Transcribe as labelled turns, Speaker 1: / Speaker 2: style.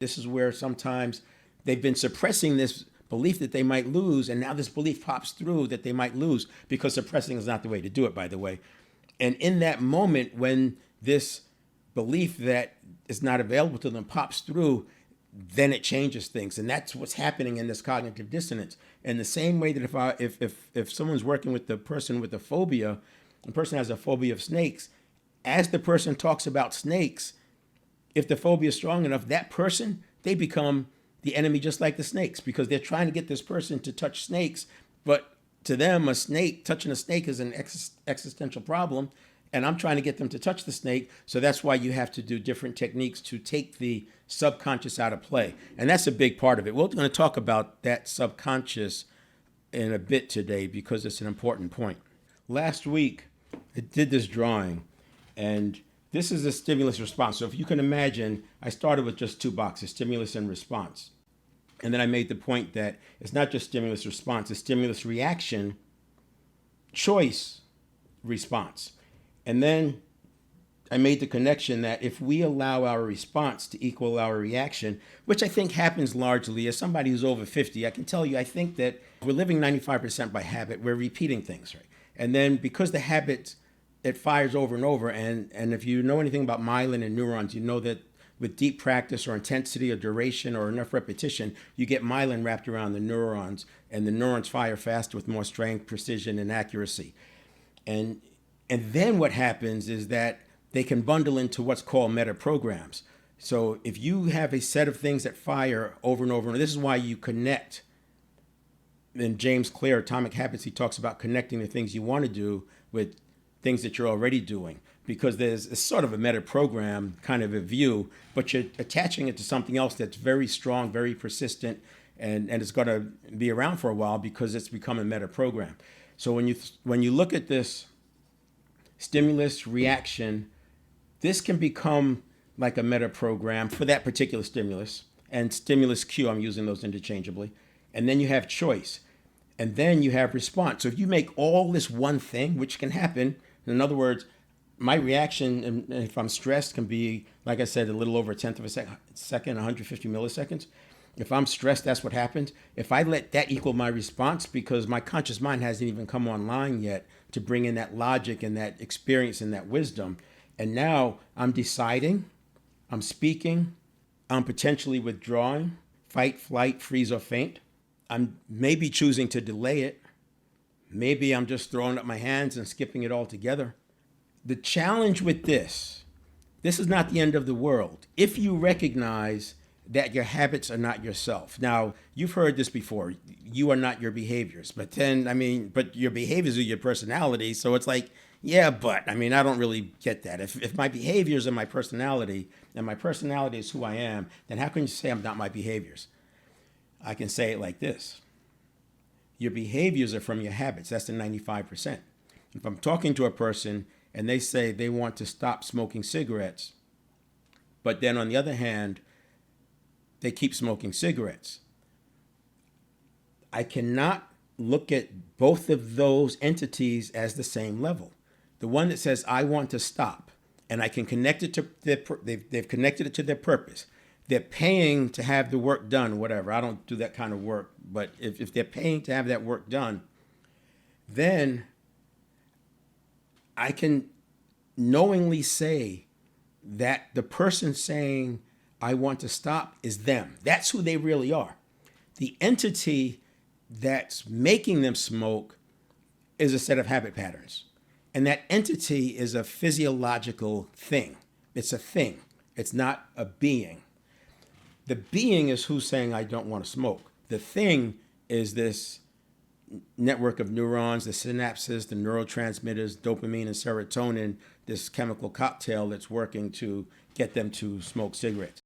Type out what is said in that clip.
Speaker 1: This is where sometimes they've been suppressing this belief that they might lose, and now this belief pops through that they might lose, because suppressing is not the way to do it, by the way. And in that moment, when this belief that is not available to them pops through, then it changes things. And that's what's happening in this cognitive dissonance. In the same way that if someone's working with the person with a phobia, the person has a phobia of snakes, as the person talks about snakes, if the phobia is strong enough, that person, they become the enemy just like the snakes, because they're trying to get this person to touch snakes. But to them, touching a snake is an existential problem. And I'm trying to get them to touch the snake. So that's why you have to do different techniques to take the subconscious out of play. And that's a big part of it. We're going to talk about that subconscious in a bit today, because it's an important point. Last week, I did this drawing, and this is a stimulus response. So if you can imagine, I started with just two boxes, stimulus and response. And then I made the point that it's not just stimulus response, it's stimulus reaction, choice, response. And then I made the connection that if we allow our response to equal our reaction, which I think happens largely, as somebody who's over 50, I can tell you, I think that we're living 95% by habit. We're repeating things, right? And then because the habit, it fires over and over. And if you know anything about myelin and neurons, you know that with deep practice or intensity or duration or enough repetition, you get myelin wrapped around the neurons, and the neurons fire faster with more strength, precision, and accuracy. And then what happens is that they can bundle into what's called meta programs. So if you have a set of things that fire over and over, and this is why you connect. In James Clear, Atomic Habits, he talks about connecting the things you want to do with things that you're already doing, because there's a sort of a meta program kind of a view, but you're attaching it to something else that's very strong, very persistent, and it's going to be around for a while because it's become a meta program. So when you look at this stimulus reaction, this can become like a meta program for that particular stimulus, and stimulus cue, I'm using those interchangeably. And then you have choice, and then you have response. So if you make all this one thing, which can happen, in other words, my reaction, if I'm stressed, can be, like I said, a little over a tenth of a second, 150 milliseconds. If I'm stressed, that's what happens. If I let that equal my response, because my conscious mind hasn't even come online yet to bring in that logic and that experience and that wisdom, and now I'm deciding, I'm speaking, I'm potentially withdrawing, fight, flight, freeze, or faint. I'm maybe choosing to delay it. Maybe I'm just throwing up my hands and skipping it all together. The challenge with this is not the end of the world if you recognize that your habits are not yourself. Now, you've heard this before. You are not your behaviors. But your behaviors are your personality. So it's like, yeah, but, I don't really get that. If my behaviors are my personality, and my personality is who I am, then how can you say I'm not my behaviors? I can say it like this. Your behaviors are from your habits. That's the 95%. If I'm talking to a person and they say they want to stop smoking cigarettes, but then on the other hand, they keep smoking cigarettes, I cannot look at both of those entities as the same level. The one that says, I want to stop, and I can connect it to they've connected it to their purpose. They're paying to have the work done, whatever. I don't do that kind of work. But if they're paying to have that work done, then I can knowingly say that the person saying, I want to stop, is them. That's who they really are. The entity that's making them smoke is a set of habit patterns. And that entity is a physiological thing. It's a thing. It's not a being. The being is who's saying, I don't want to smoke. The thing is this network of neurons, the synapses, the neurotransmitters, dopamine and serotonin, this chemical cocktail that's working to get them to smoke cigarettes.